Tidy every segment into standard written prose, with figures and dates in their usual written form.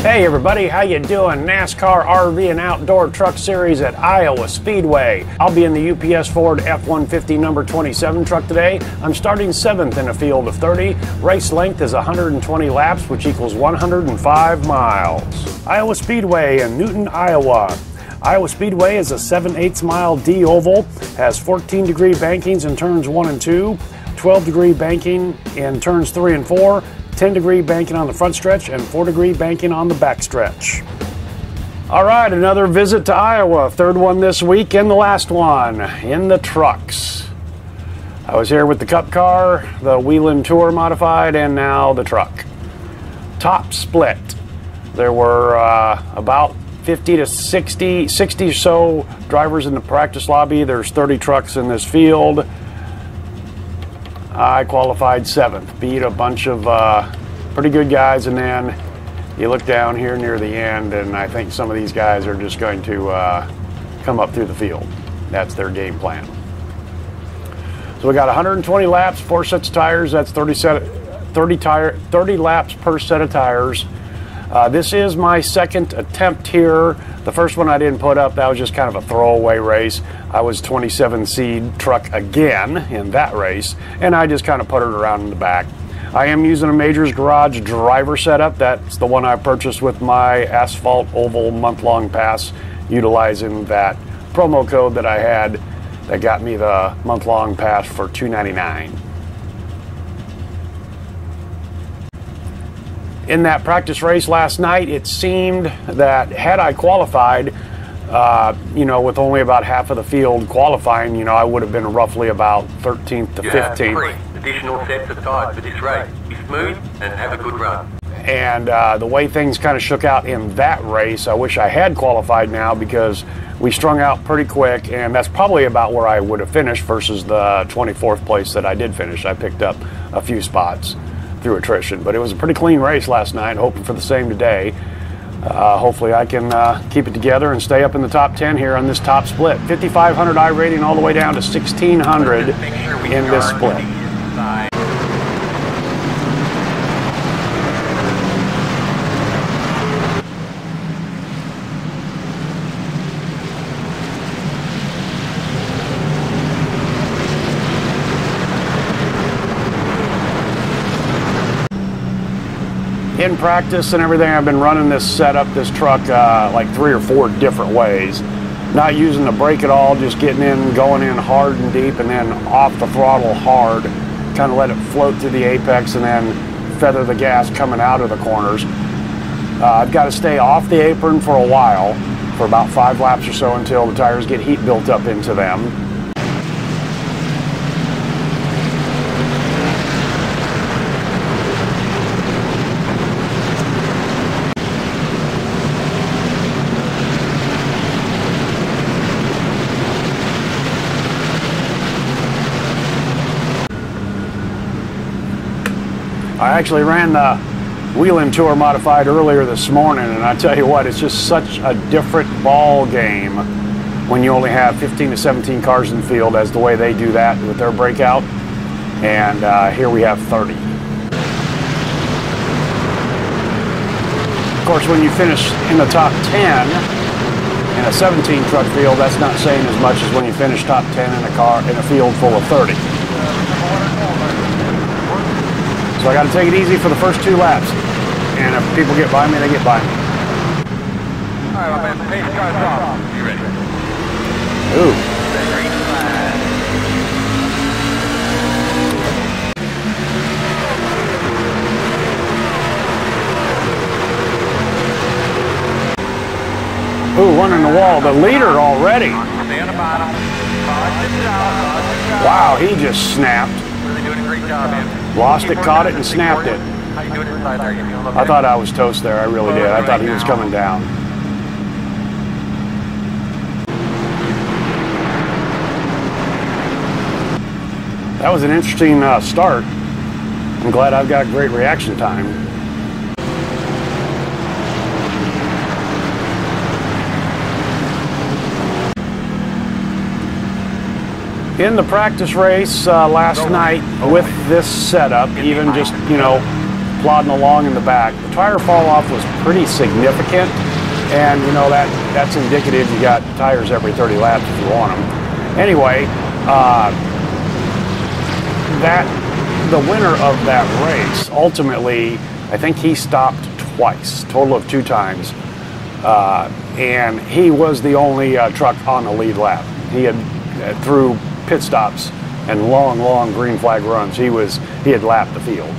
Hey everybody, how you doing? NASCAR RV and Outdoor Truck Series at Iowa Speedway. I'll be in the UPS Ford F-150 number 27 truck today. I'm starting 7th in a field of 30. Race length is 120 laps, which equals 105 miles. Iowa Speedway in Newton, Iowa. Iowa Speedway is a 7/8 mile D oval, has 14-degree bankings in turns 1 and 2, 12-degree banking in turns 3 and 4, 10-degree banking on the front stretch, and 4-degree banking on the back stretch. All right, another visit to Iowa. Third one this week and the last one in the trucks. I was here with the Cup car, the Whelen Tour Modified, and now the truck. Top split. There were about 50 to 60 or so drivers in the practice lobby. There's 30 trucks in this field. I qualified 7th, beat a bunch of pretty good guys, and then you look down here near the end, and I think some of these guys are just going to come up through the field. That's their game plan. So we got 120 laps, 4 sets of tires. That's 30 laps per set of tires. This is my second attempt here. The first one I didn't put up. That was just kind of a throwaway race. I was 27 seed truck again in that race, and I just kind of put it around in the back. I am using a Majors Garage driver setup. That's the one I purchased with my Asphalt Oval month-long pass, utilizing that promo code that I had that got me the month-long pass for $2.99. In that practice race last night, it seemed that had I qualified, with only about half of the field qualifying, I would have been roughly about 13th to 15th. You have 3 additional sets of tires for this race. Be smooth and have a good run. And the way things kind of shook out in that race, I wish I had qualified now, because we strung out pretty quick, and that's probably about where I would have finished versus the 24th place that I did finish. I picked up a few spots through attrition, but it was a pretty clean race last night. Hoping for the same today. Hopefully I can keep it together and stay up in the top 10 here on this top split. 5,500 I rating all the way down to 1,600 in this split. In practice and everything, I've been running this setup, this truck, like 3 or 4 different ways. Not using the brake at all, just getting in, going in hard and deep, and then off the throttle hard. Kind of let it float through the apex and then feather the gas coming out of the corners. I've got to stay off the apron for a while, for about 5 laps or so, until the tires get heat built up into them. I actually ran the Whelen Tour Modified earlier this morning, and I tell you what, it's just such a different ball game when you only have 15 to 17 cars in the field, as the way they do that with their breakout. And here we have 30. Of course, when you finish in the top 10 in a 17 truck field, that's not saying as much as when you finish top 10 in a field full of 30. So I got to take it easy for the first 2 laps, and if people get by me, they get by me. All right, my man, pace car's off. You ready? Ooh. Ooh, running the wall. The leader already. Stay on the bottom. Wow, he just snapped. Really doing a great job, man. Lost it, caught it, and snapped it. How you doing inside there? You feeling okay? I thought I was toast there. I really did. I thought he was coming down. That was an interesting start. I'm glad I've got great reaction time. In the practice race last night with this setup, even just, plodding along in the back. The tire fall off was pretty significant, and you know that's indicative you got tires every 30 laps if you want them. Anyway, the winner of that race, ultimately, I think he stopped twice, total of 2 times, and he was the only truck on the lead lap. He had, through pit stops and long green flag runs, he had lapped the field.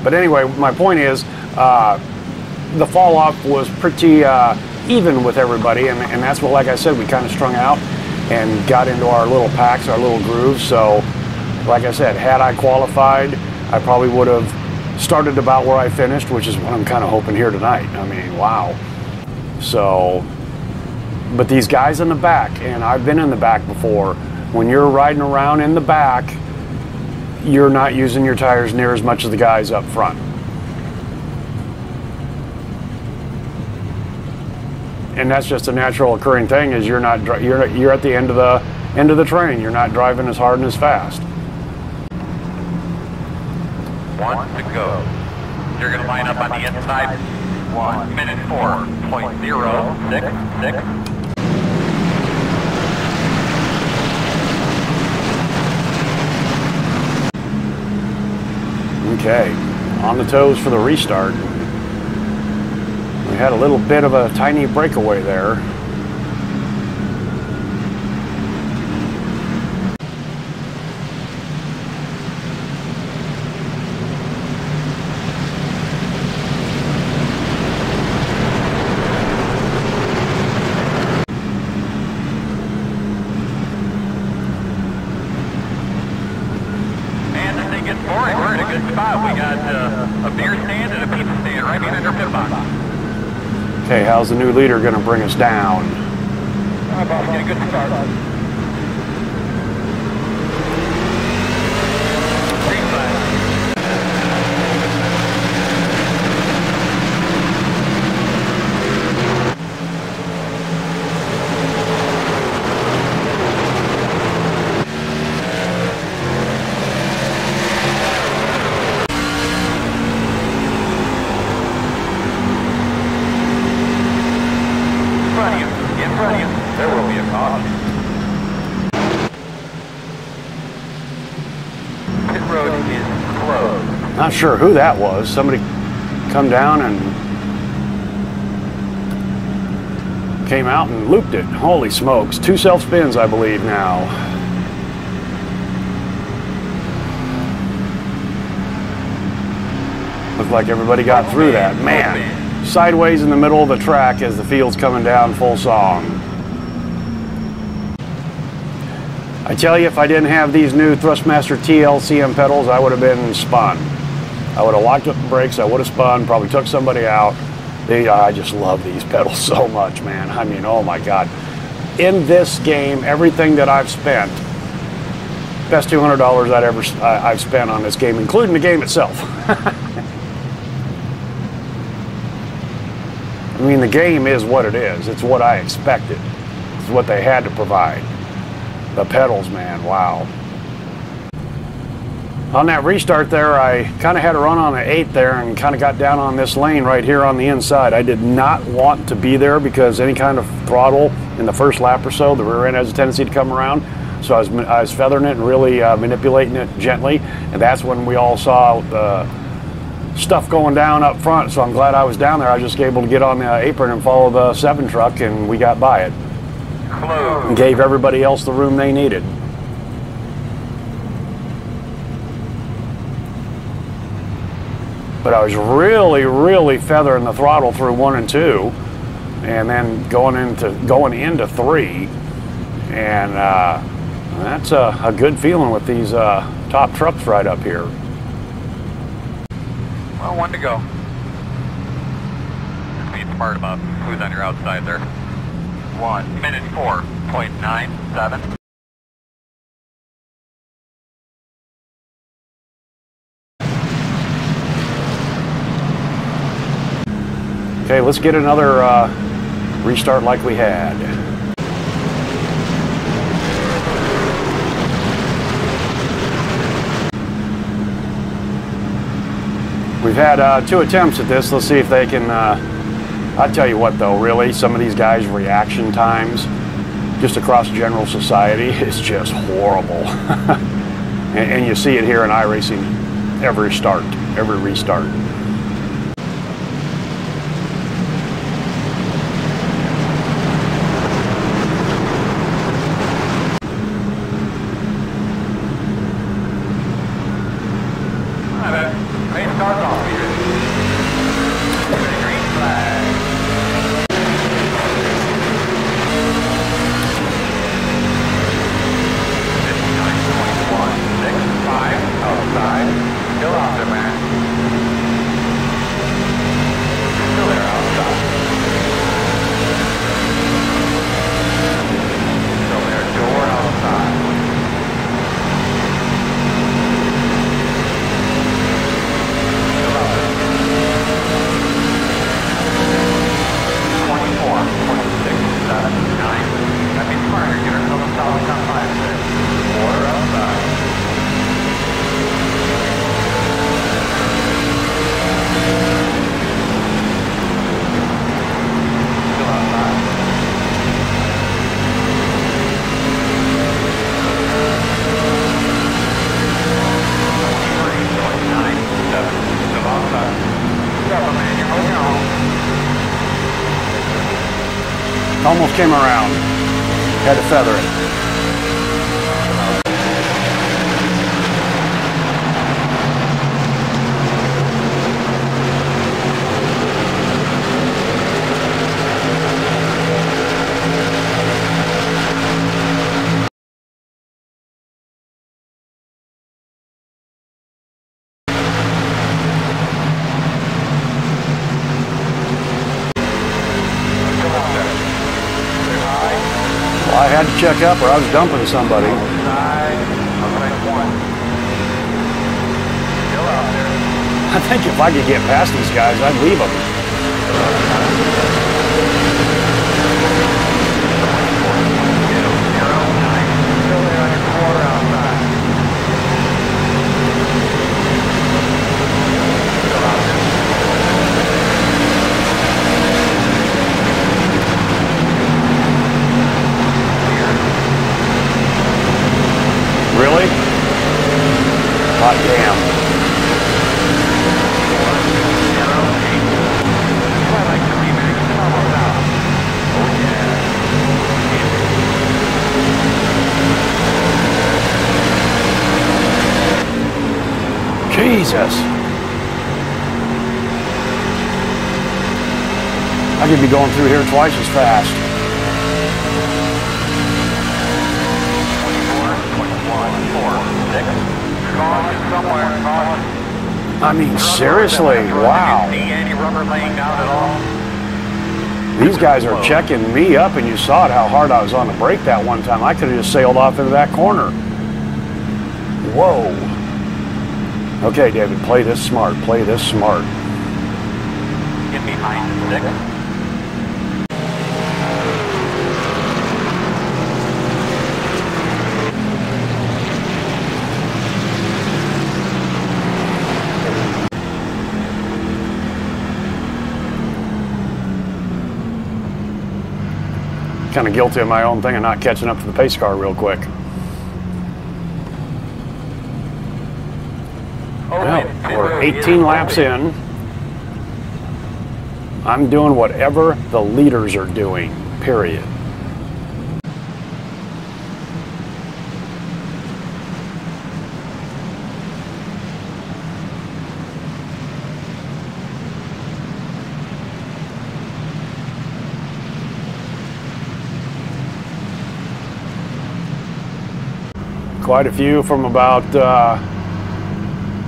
But anyway, my point is, the fall off was pretty even with everybody, and that's what, like I said, we kind of strung out and got into our little packs, our little grooves. So, like I said, had I qualified, I probably would have started about where I finished, which is what I'm kind of hoping here tonight. I mean, wow. So, but these guys in the back, and I've been in the back before, when you're riding around in the back, you're not using your tires near as much as the guys up front. And that's just a natural occurring thing, is you're at the end of the train. You're not driving as hard and as fast. 1 to go. You're going to line up on the inside. 1 minute 4.066. Okay, on the toes for the restart. We had a little bit of a tiny breakaway there. Man, this thing gets boring. We're in a good spot. We got a beer stand and a pizza stand right behind our pit box. Okay, how's the new leader going to bring us down? Get a good start. Green flag. There will be a caution. Pit road is closed. Not sure who that was. Somebody come down and came out and looped it. Holy smokes. 2 self-spins, I believe, now. Looks like everybody got through that. Man. Sideways in the middle of the track as the field's coming down full song. I tell you, if I didn't have these new Thrustmaster T-LCM pedals, I would have been spun. I would have locked up the brakes, I would have spun, probably took somebody out. I just love these pedals so much, man. I mean, oh my God. In this game, everything that I've spent, best $200 I've spent on this game, including the game itself. I mean, the game is what it is. It's what I expected. It's what they had to provide. The pedals, man, wow. On that restart there, I kind of had a run on the 8 there and kind of got down on this lane right here on the inside. I did not want to be there because any kind of throttle in the first lap or so, the rear end has a tendency to come around. So I was feathering it and really manipulating it gently. And that's when we all saw the stuff going down up front, so I'm glad I was down there. I was just able to get on the apron and follow the 7 truck, and we got by it. Hello. And gave everybody else the room they needed. But I was really feathering the throttle through 1 and 2, and then going into 3, and that's a good feeling with these top trucks right up here. Well, 1 to go. Just be smart about who's on your outside there. 1 minute 4.97. Okay, let's get another restart like we had. We've had 2 attempts at this. Let's see if they can, I'll tell you what though, really, some of these guys' reaction times just across general society is just horrible. and you see it here in iRacing every restart. Almost came around. Had to feather it. I had to check up or I was dumping somebody. I think if I could get past these guys, I'd leave them. Really? Hot damn. Jesus. I could be going through here twice as fast. I mean, seriously, wow. These guys are checking me up, and you saw it how hard I was on the brake that one time. I could have just sailed off into that corner. Whoa. Okay, David, play this smart. Play this smart. Get behind the stick. Kind of guilty of my own thing and not catching up to the pace car real quick. Well, we're 18 laps in. I'm doing whatever the leaders are doing, period. Quite a few from about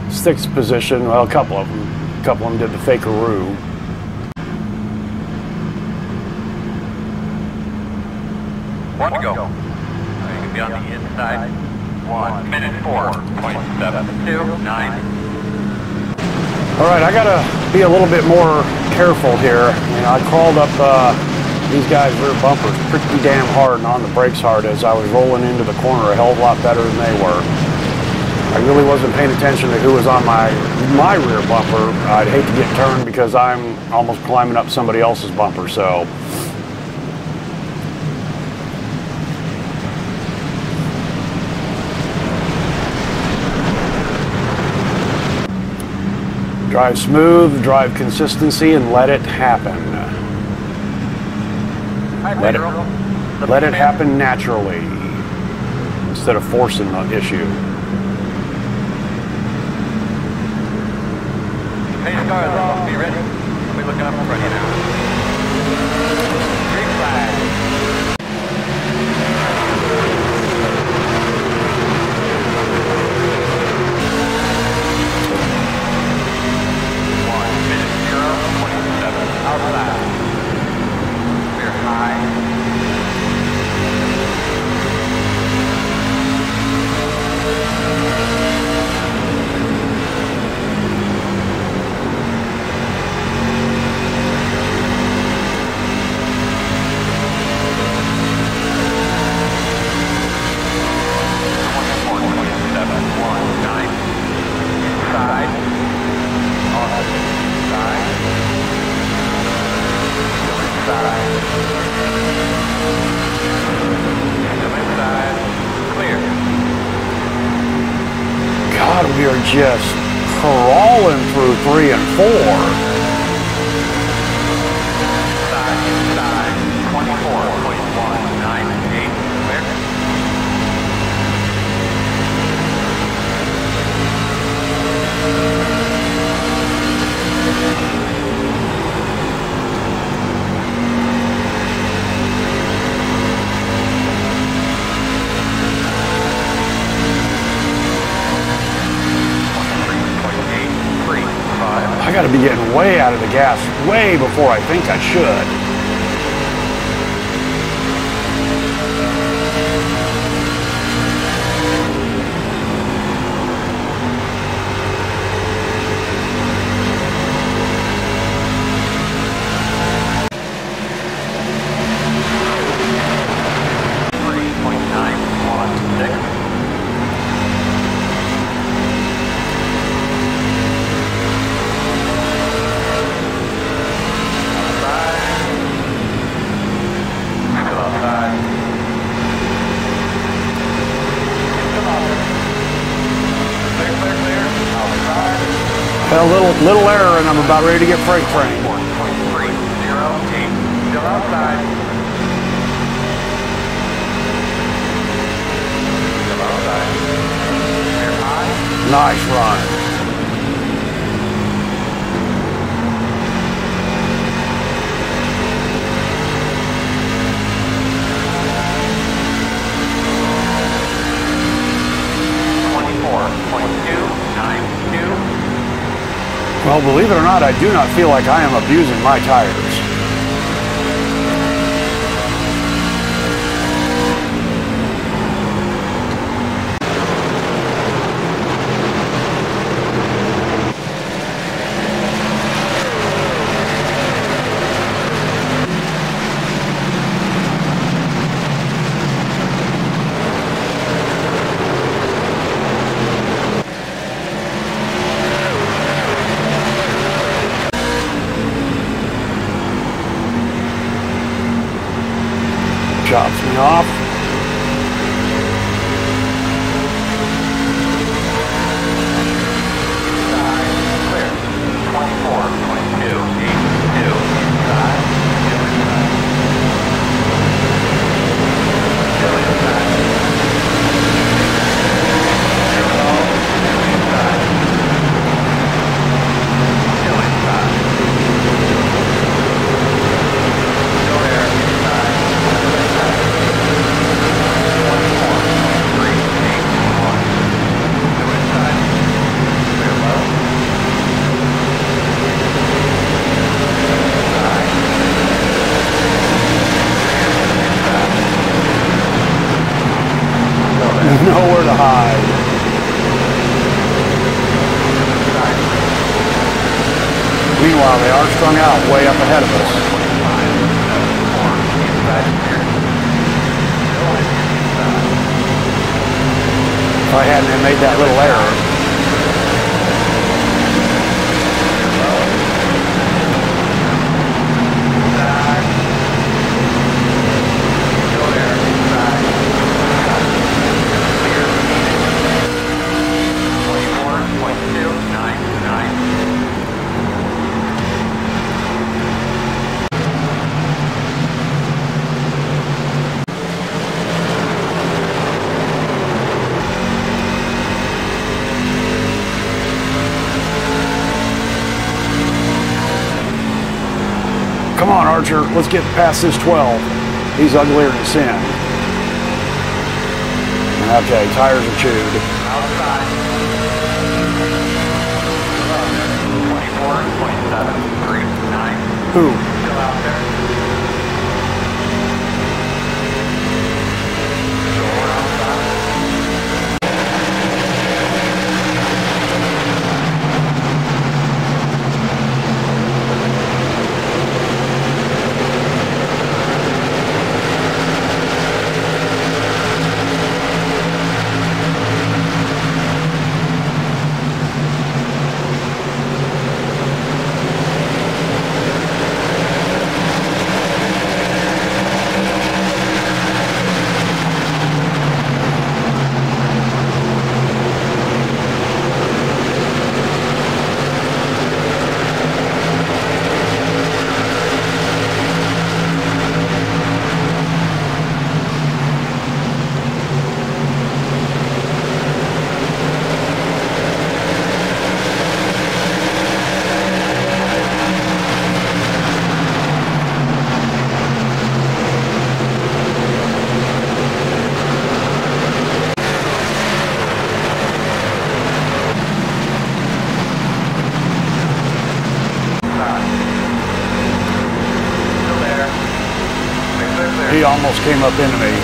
6th position. Well, a couple of them did the fakeroo. One to go. You can be on the inside. 1 minute 4.729. All right, I gotta be a little bit more careful here. You know, I crawled up these guys' rear bumpers pretty damn hard and on the brakes hard as I was rolling into the corner a hell of a lot better than they were. I really wasn't paying attention to who was on my rear bumper. I'd hate to get turned because I'm almost climbing up somebody else's bumper, so. Drive smooth, drive consistency, and let it happen. Let it happen naturally instead of forcing the issue. Pace car is off. Be ready. I'll be looking up in front of you now. Green flag. Outside. We're high. God, we are just crawling through 3 and 4. Inside, 24.198. Clear. I got to be getting way out of the gas way before I think I should. A little error, and I'm about ready to get freight trained. 1.308. Still outside. Still outside. Clear high. Nice run. Well, believe it or not, I do not feel like I am abusing my tires. Chops me off. Clear. 24.282. Inside. Still inside. Still inside. Still there. Inside. Nowhere to hide. Meanwhile, they are strung out way up ahead of us. I hadn't made that little error. Come on, Archer, let's get past this 12. He's uglier than sin. Okay, tires are chewed. Outside. 24, 27, 3, 9. Who? Still out there. Door outside. He almost came up into me.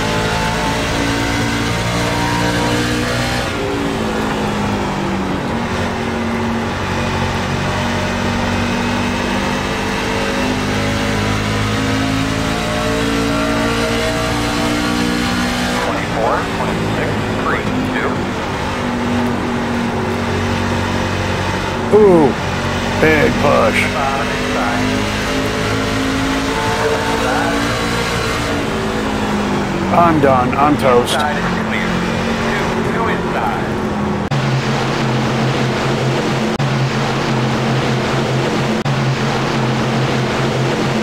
Ooh, big push. I'm done. I'm toast. Inside is clear. Two inside.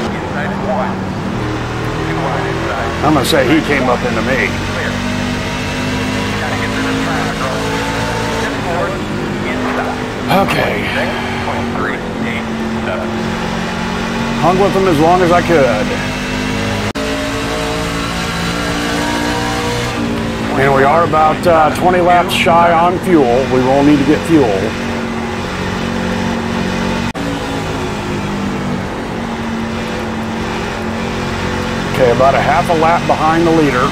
Inside is 1. 2 wide inside. I'm going to say he came up into me. Clear. Gotta get through this traffic. Just forward. Inside. Okay. 6.3, 8, 7. Hung with him as long as I could. And we are about 20 laps shy on fuel. We will need to get fuel. Okay, about a half a lap behind the leader.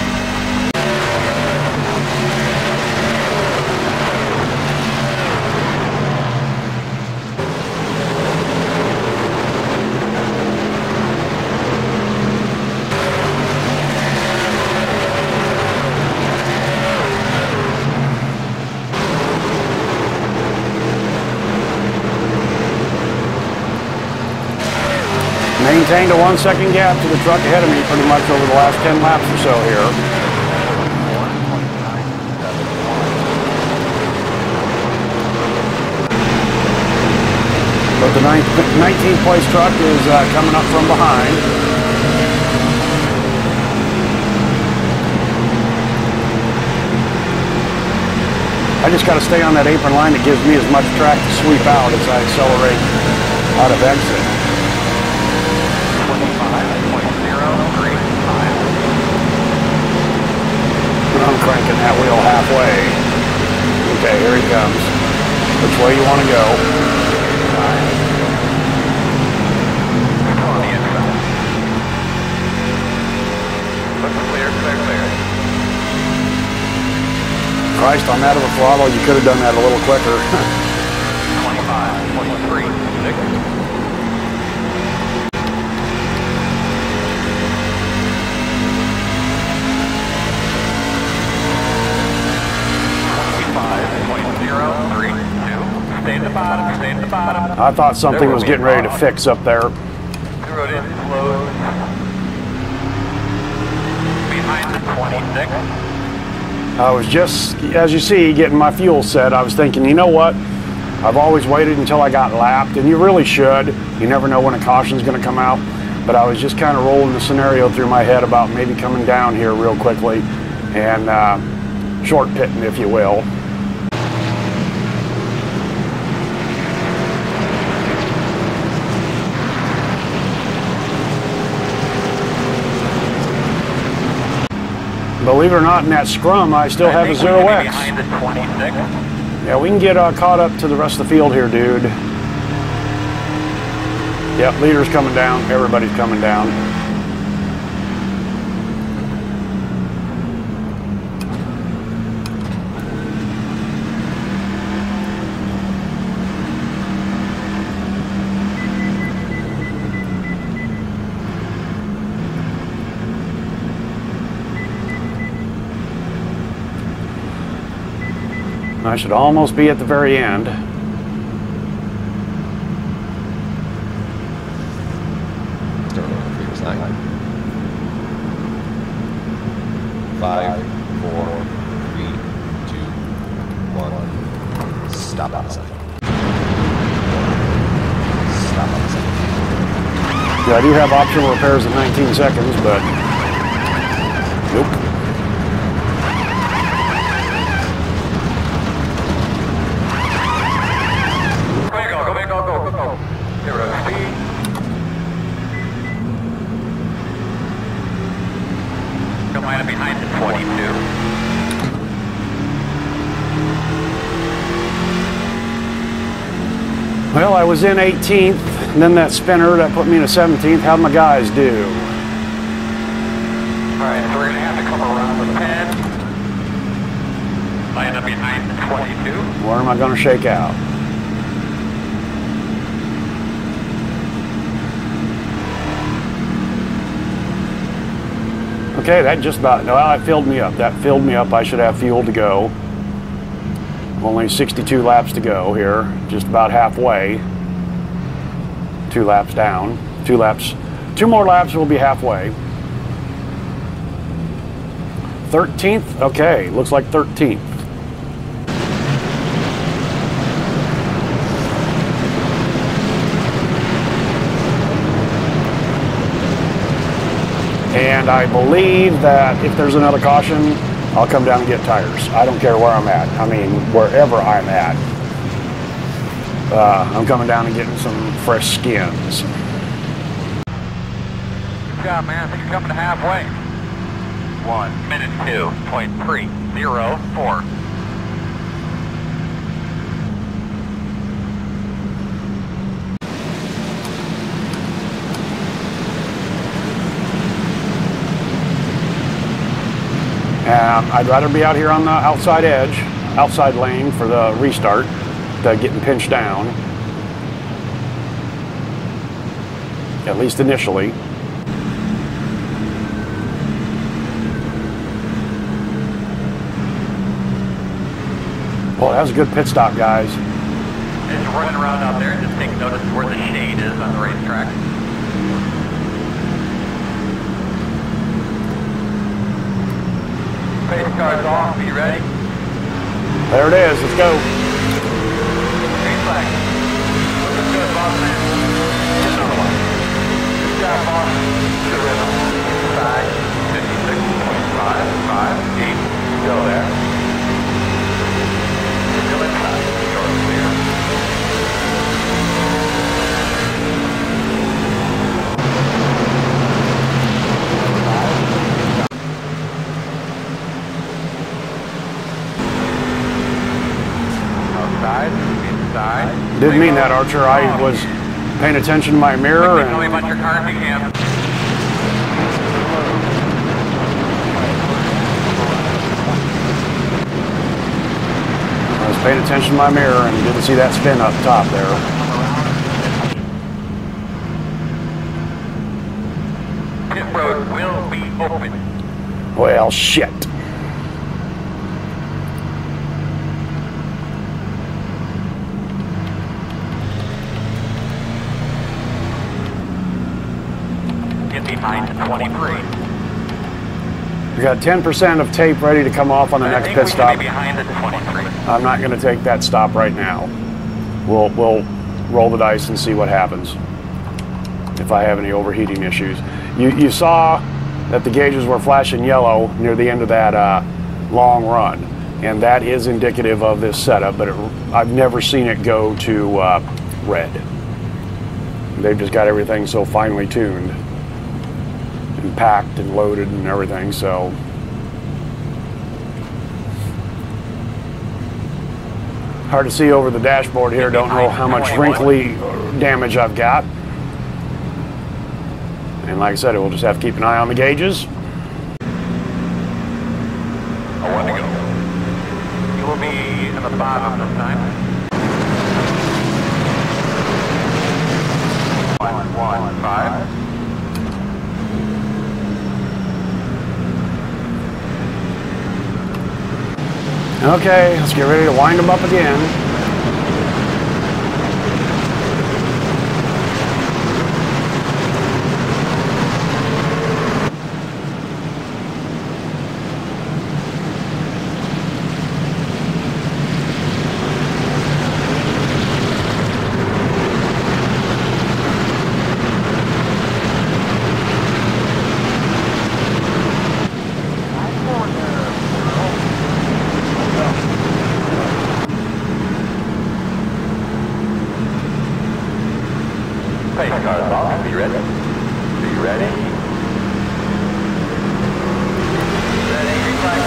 Maintained a 1 second gap to the truck ahead of me pretty much over the last 10 laps or so here. But the 19th place truck is coming up from behind. I just got to stay on that apron line that gives me as much track to sweep out as I accelerate out of exit. I'm cranking that wheel halfway. Okay, here he comes. Which way you want to go? On the inside. Looks clear, clear, clear. Christ, on that of a throttle, you could have done that a little quicker. 25, 23, 6. bottom. I thought something was getting ready to fix up there. Zero in close. Behind the 26. I was just, as you see, getting my fuel set. I was thinking, you know what? I've always waited until I got lapped, and you really should. You never know when a caution's going to come out. But I was just kind of rolling the scenario through my head about maybe coming down here real quickly and short pitting, if you will. Believe it or not, in that scrum, I still have a 0X. Behind the 26. Yeah, we can get caught up to the rest of the field here, dude. Yep, leader's coming down. Everybody's coming down. I should almost be at the very end. Start on the previous line. 5, 4, 3, 2, 1. Stop on the side. Stop on the side. Yeah, I do have optional repairs at 19 seconds, but nope. Behind the 22. Well, I was in 18th, and then that spinner that put me in a 17th. How'd my guys do? Alright, so we're going to have to come around the 10. Line up behind the 22. Where am I going to shake out? Okay, that just about, well, that filled me up. That filled me up. I should have fuel to go. Only 62 laps to go here, just about halfway. 2 laps down. 2 laps. 2 more laps, we'll be halfway. 13th? Okay, looks like 13th. And I believe that if there's another caution, I'll come down and get tires. I don't care where I'm at. I mean, wherever I'm at. I'm coming down and getting some fresh skins. Good job, man. I think you're coming to halfway. 1 minute 2.304. I'd rather be out here on the outside edge, outside lane for the restart, than getting pinched down. At least initially. Well, that was a good pit stop, guys. Just running around out there, just take notice where the shade is on the racetrack. Pace car's off, are you ready? There it is, let's go. Green flag. Let's go, boss man. Get another one. Good job, boss. Good rhythm. Inside. 56.558. Go there. Still inside. You're clear. Inside. Didn't mean that, Archer. I was paying attention to my mirror Tell me and about your car if you can. I was paying attention to my mirror and didn't see that spin up top there. Pit road will be open. Well, shit. behind 23. We got 10% of tape ready to come off on the next pit stop. Behind 23. I'm not going to take that stop right now. We'll roll the dice and see what happens if I have any overheating issues. You saw that the gauges were flashing yellow near the end of that long run, and that is indicative of this setup, but I've never seen it go to red. They've just got everything so finely tuned and packed and loaded and everything, so hard to see over the dashboard here. Don't know how much wrinkly damage I've got. And like I said, we'll just have to keep an eye on the gauges. I want to go. You will be in the bottom this time. 115. Okay, let's get ready to wind them up again. Pace cars off. Be ready. Be ready. Ready, reflex.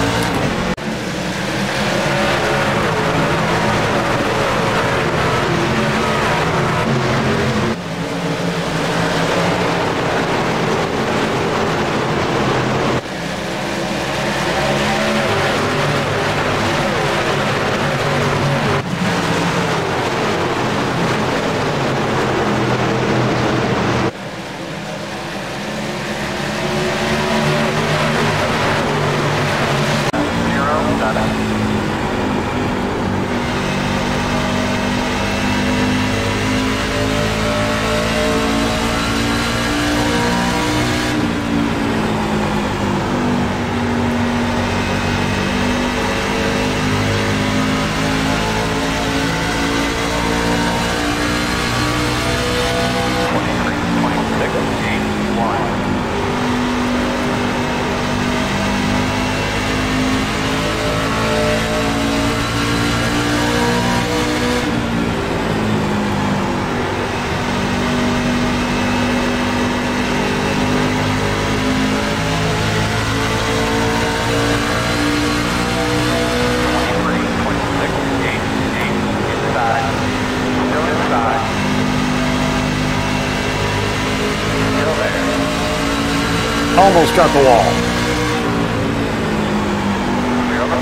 Almost cut the wall.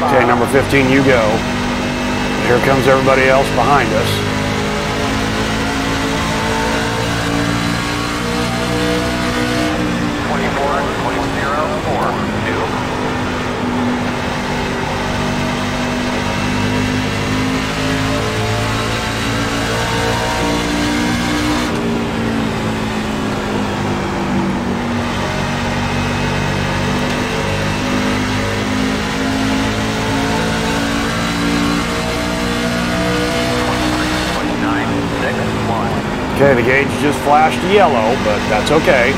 Okay, number 15, you go. Here comes everybody else behind us. Okay, the gauge just flashed yellow, but that's okay.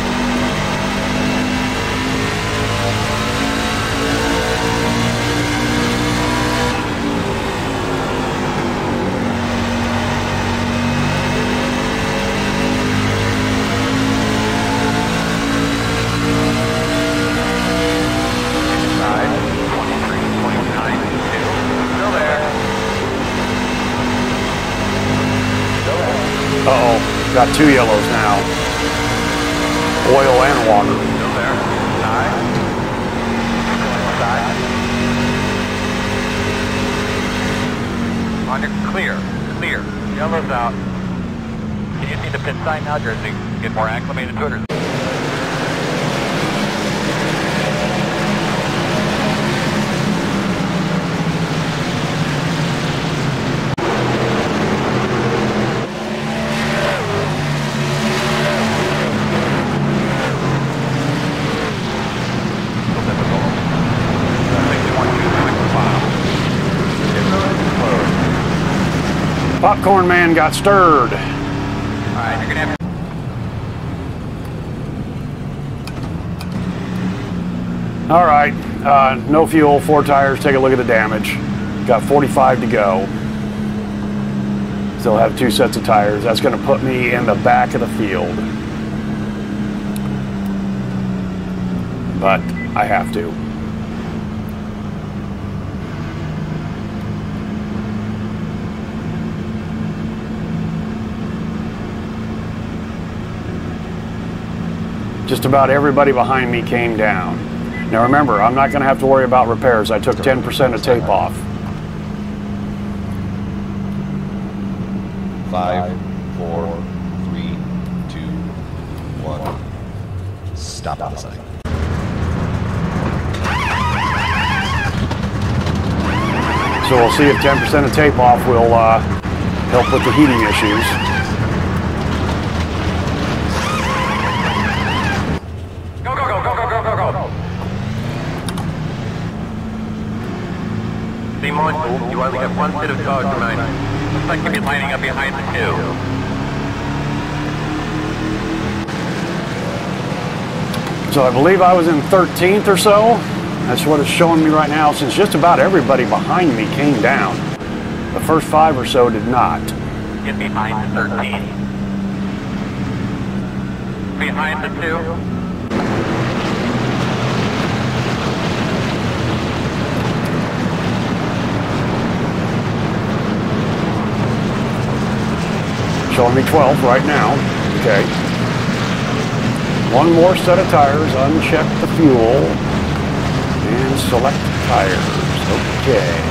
Uh-oh, got two yellows now. Oil and water. Still there. Side. Side. On your clear. Clear. Yellow's out. Can you see the pit sign now, Jersey? Get more acclimated to it? Or Popcorn Man got stirred. Alright, you're gonna have All right, no fuel, 4 tires, take a look at the damage. Got 45 to go. Still have 2 sets of tires. That's gonna put me in the back of the field. But I have to. Just about everybody behind me came down. Now remember, I'm not going to have to worry about repairs. I took 10% of tape off. 5, 4, 3, 2, 1. Stop at the sign. So we'll see if 10% of tape off will help with the heating issues. go, go, go, go, go, go, go, go. Be mindful, you only have 1 set of tires remaining. Looks like you'll be lining up behind the 2. So I believe I was in 13th or so. That's what it's showing me right now, since just about everybody behind me came down. The first 5 or so did not. Get behind the 13. Behind the 2. Showing me 12 right now. Okay. 1 more set of tires, uncheck the fuel, and select tires. Okay.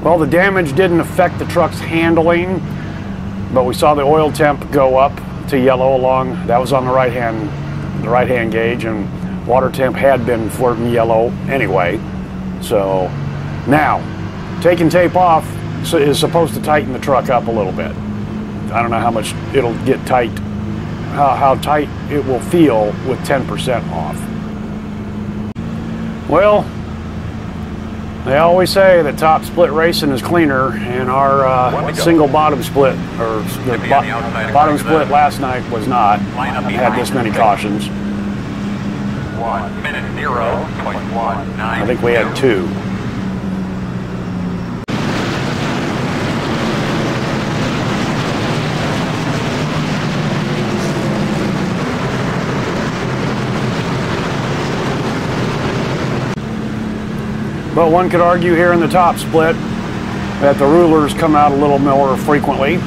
Well, the damage didn't affect the truck's handling, but we saw the oil temp go up to yellow along. That was on the right hand gauge, and water temp had been flirting yellow anyway. So now, taking tape off is supposed to tighten the truck up a little bit. I don't know how much it'll get tight, how tight it will feel with 10% off. Well, they always say that top split racing is cleaner, and our single bottom split, or the bottom split last night was not. Had this many cautions. 1 minute 0.19. I think we had 2. But one could argue here in the top split that the rulers come out a little more frequently.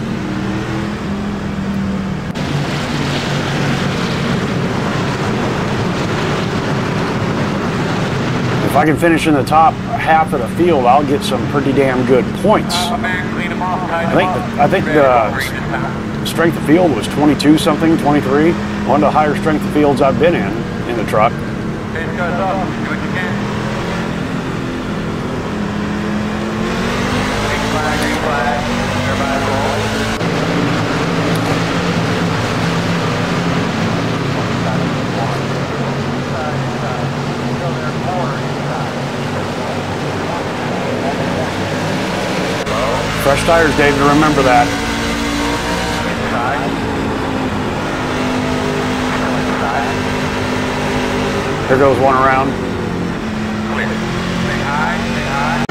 If I can finish in the top half of the field, I'll get some pretty damn good points. I think the strength of field was 22 something, 23. One of the higher strength of fields I've been in the truck. Pace goes up. Do what you can. Green flag. Everybody roll. Fresh tires, David, remember that. Here goes one around. Clear. Stay high, stay high.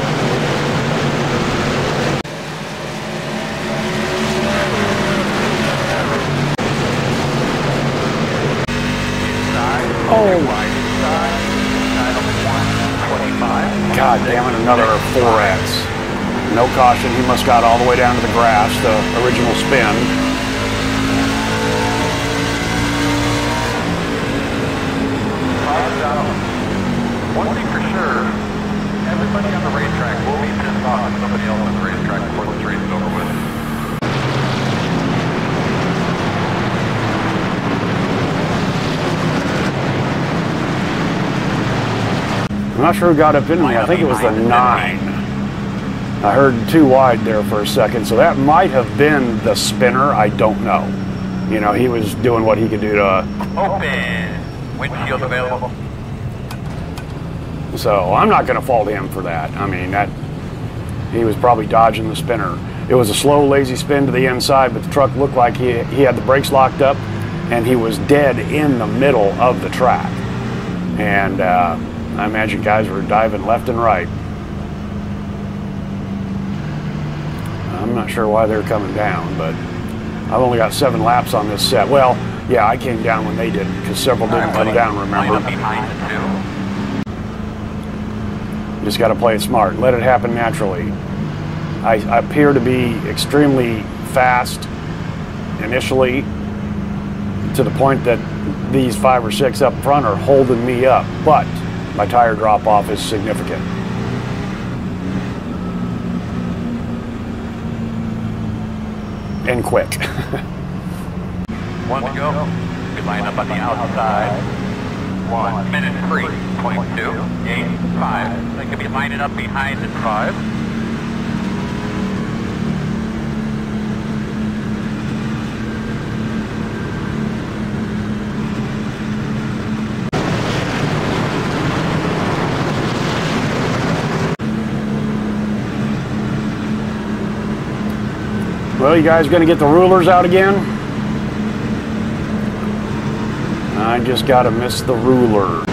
Oh my God damn it, another 4X. No caution, he must got all the way down to the grass, the original spin. One thing for sure, everybody on the racetrack will be pissed off at somebody else on the racetrack before this race is over with. I'm not sure who got up in me. I think it was the 9. I heard 2 wide there for a second, so that might have been the spinner. I don't know. You know, he was doing what he could do to... Open! Windshield available. So I'm not going to fault him for that. I mean, he was probably dodging the spinner. It was a slow, lazy spin to the inside, but the truck looked like he had the brakes locked up, and he was dead in the middle of the track. And I imagine guys were diving left and right. I'm not sure why they're coming down, but I've only got 7 laps on this set. Well, yeah, I came down when they didn't, because several didn't come down, remember? Just got to play it smart. Let it happen naturally. I appear to be extremely fast initially, to the point that these 5 or 6 up front are holding me up, but my tire drop off is significant. And quick. 1 to go. We line up on the outside. 1 minute 3.285. They could be lining up behind at 5. Well, you guys going to get the rulers out again? I just got to miss the ruler.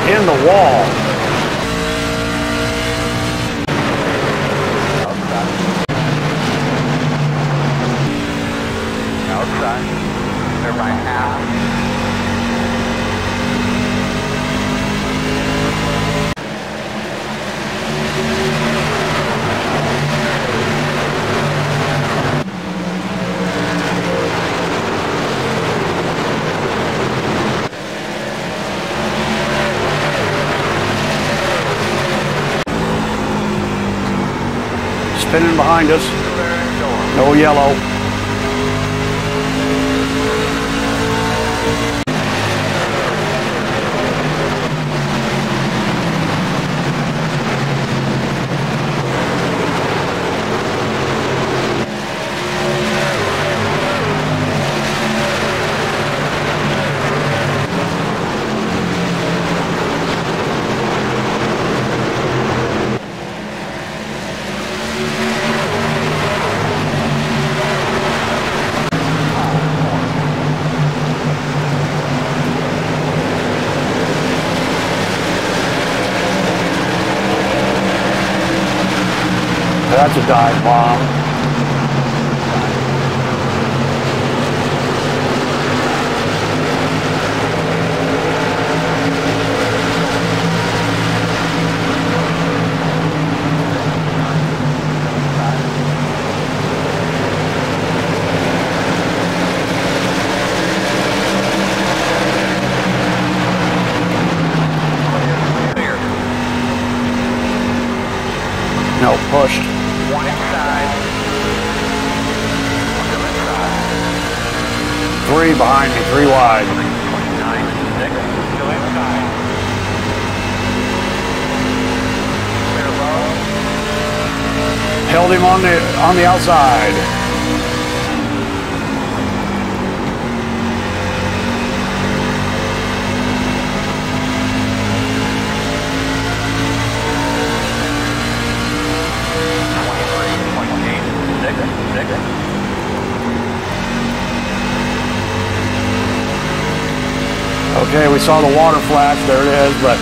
In the wall. Outside. They're right half. Spinning behind us. No yellow. That's a dive bomb. No, pushed. 1 inside. 3 behind me, 3 wide. 29, 6. Still inside. Clear low. Held him on the outside. Okay, we saw the water flash, there it is, but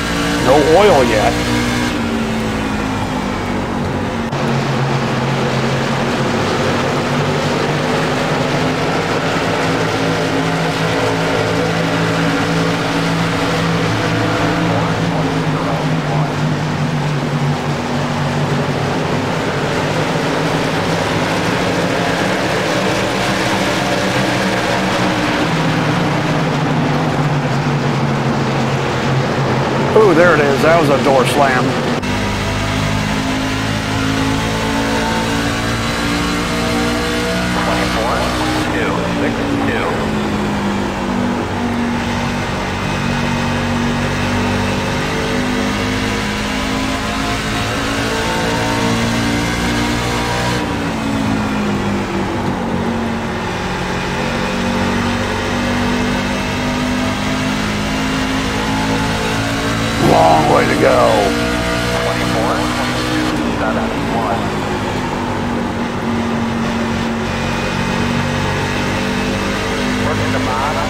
no oil yet. Ooh, there it is. That was a door slam. Long way to go. 24, 22, 7, 1. Working the bottom.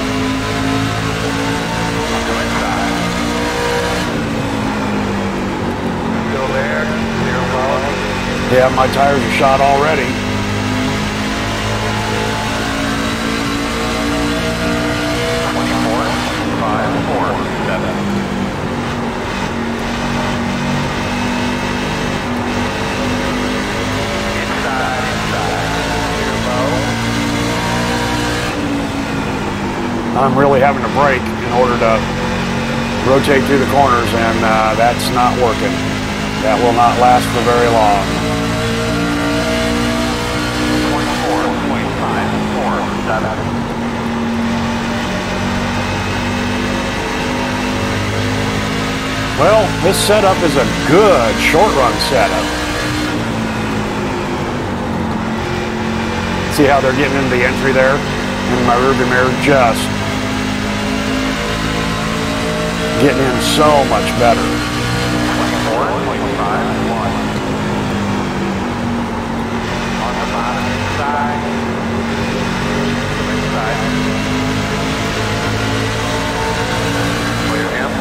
Go inside. Still there. Clear low. Yeah, my tires are shot already. I'm really having to brake in order to rotate through the corners, and that's not working. That will not last for very long. 24.547. Well, this setup is a good short run setup. See how they're getting into the entry there? And my rearview mirror just getting in so much better. 24.51. On the bottom inside. Inside. Clear him.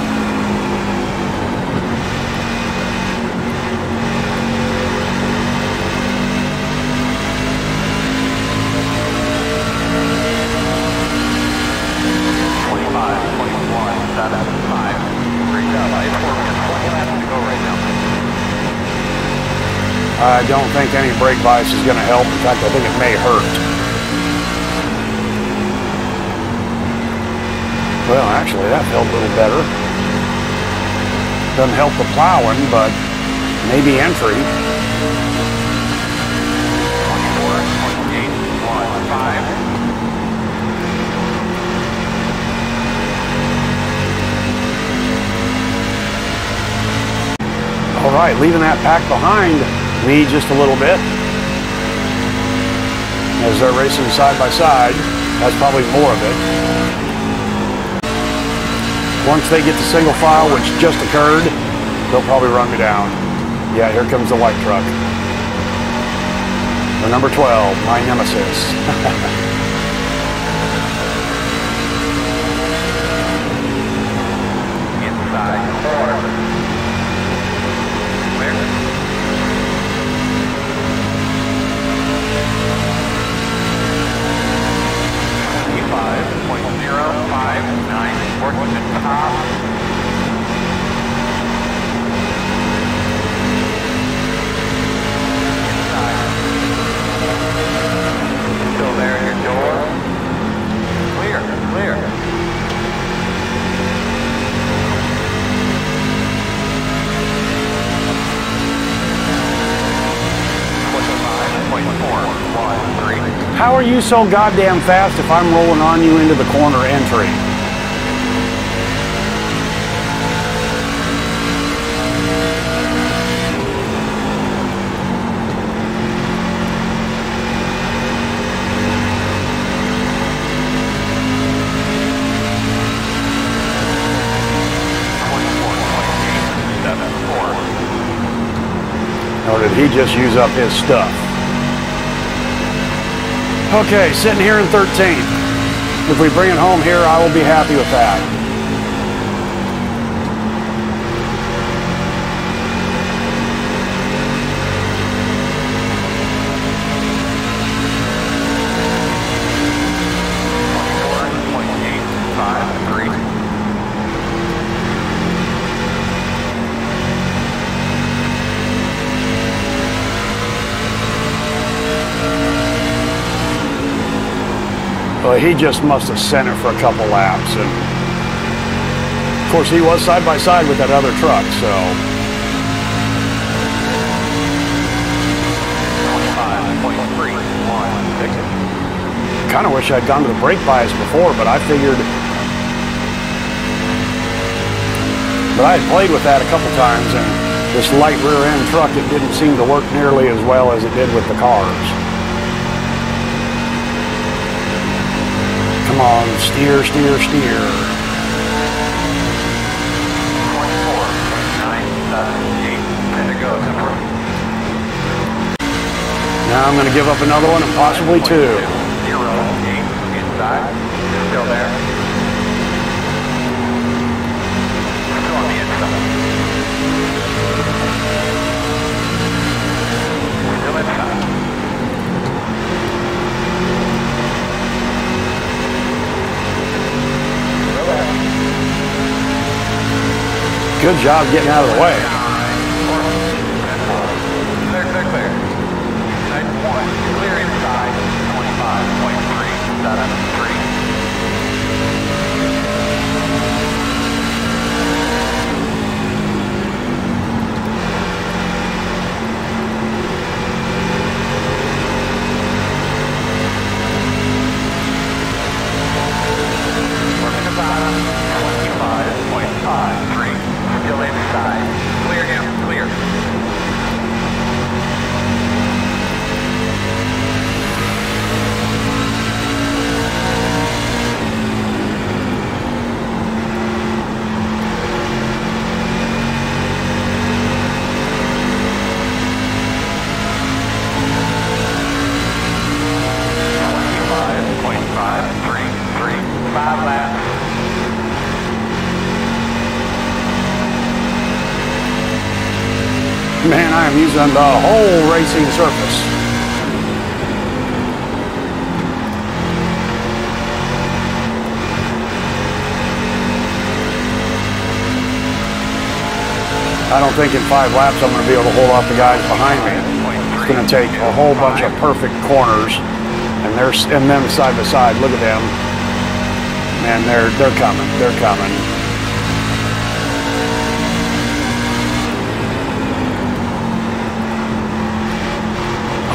I don't think any brake bias is going to help. In fact, I think it may hurt. Well, actually, that felt a little better. Doesn't help the plowing, but maybe entry. 24.815. All right, leaving that pack behind me just a little bit. As they're racing side by side, that's probably more of it. Once they get to single file, which just occurred, they'll probably run me down. Yeah, here comes the white truck. The number 12, my nemesis. Inside 4. Still there in your door. Clear, clear. 25.413. How are you so goddamn fast if I'm rolling on you into the corner entry? Or did he just use up his stuff? Okay, sitting here in 13th. If we bring it home here, I will be happy with that. Well, he just must have sent it for a couple laps, and Of course, he was side by side with that other truck, so. 25.31. Kind of wish I'd gone to the brake bias before, but I figured. But I had played with that a couple times, and this light rear end truck, it didn't seem to work nearly as well as it did with the cars. Come on, steer, steer, steer. 24.978. There it goes. Now I'm going to give up another one and possibly two. 0.8 inside. Still there. Still on the inside. Still inside. Good job getting out of the way. Clear, clear, clear. Nice one. Clear inside. 25.373. Working the bottom. 25.53. Still inside. Clear him. Clear. Man, I am using the whole racing surface. I don't think in 5 laps I'm going to be able to hold off the guys behind me. It's going to take a whole bunch of perfect corners, and them side by side. Look at them, man. They're coming. They're coming.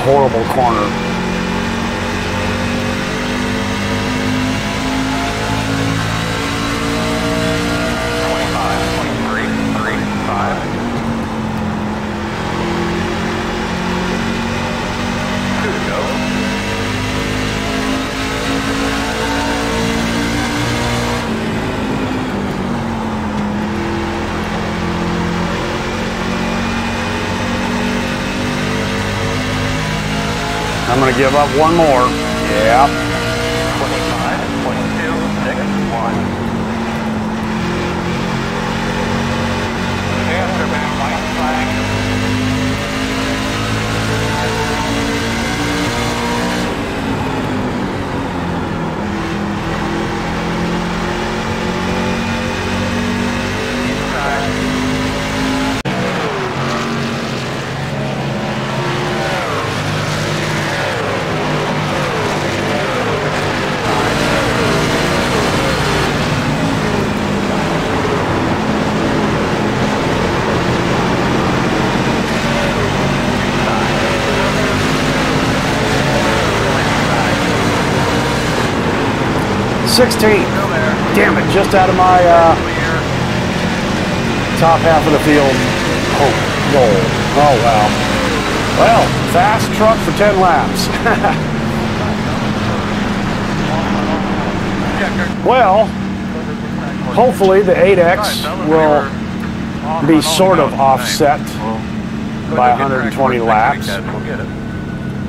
Horrible corner. I'm going to give up one more. Yeah. 25.261. Gander, man, white flag. Damn it, just out of my top half of the field. Oh, goal. Oh, wow. Well, fast truck for 10 laps. Well, hopefully the 8X will be sort of offset by 120 laps.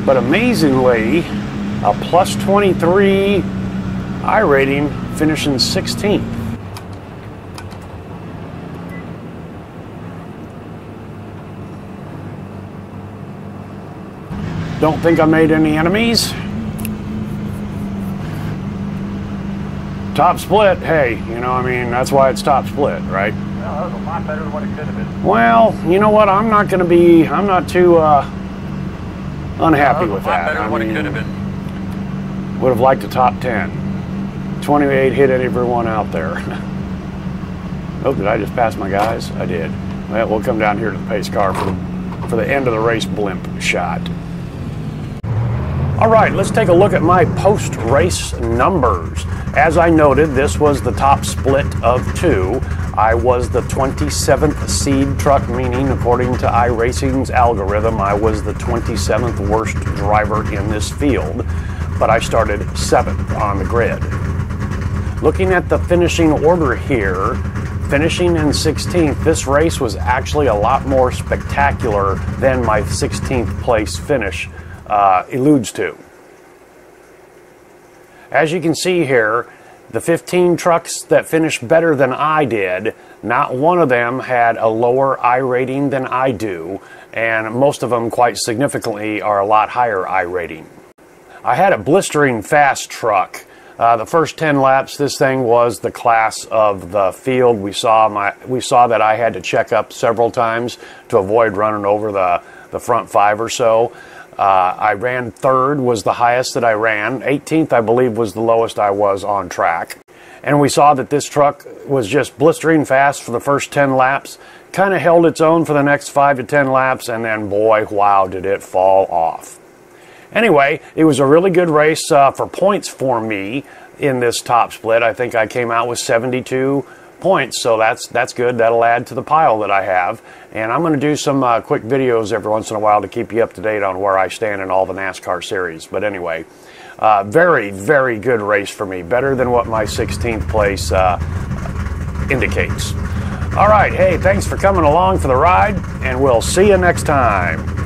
But amazingly, a plus 23 iRating, finishing 16th. Don't think I made any enemies. Top split, hey, you know, I mean, that's why it's top split, right? Well, that was a lot better than what it could have been. Well, you know what, I'm not too unhappy with that. Better than what it could have been. Would have liked a top 10. 28 hit everyone out there. Oh, did I just pass my guys? I did. Well, we'll come down here to the pace car for the end of the race blimp shot. All right, let's take a look at my post-race numbers. As I noted, this was the top split of 2. I was the 27th seed truck, meaning according to iRacing's algorithm, I was the 27th worst driver in this field, but I started 7th on the grid. Looking at the finishing order here, finishing in 16th, this race was actually a lot more spectacular than my 16th place finish alludes to. As you can see here, the 15 trucks that finished better than I did, not one of them had a lower I rating than I do, and most of them quite significantly are a lot higher I rating. I had a blistering fast truck. The first 10 laps, this thing was the class of the field. We saw that I had to check up several times to avoid running over the front 5 or so. I ran 3rd, was the highest that I ran. 18th, I believe, was the lowest I was on track. And we saw that this truck was just blistering fast for the first 10 laps, kind of held its own for the next 5 to 10 laps, and then, boy, wow, did it fall off. Anyway, it was a really good race for points for me in this top split. I think I came out with 72 points, so that's good. That'll add to the pile that I have. And I'm going to do some quick videos every once in a while to keep you up to date on where I stand in all the NASCAR series. But anyway, very, very good race for me. Better than what my 16th place indicates. All right, hey, thanks for coming along for the ride, and we'll see you next time.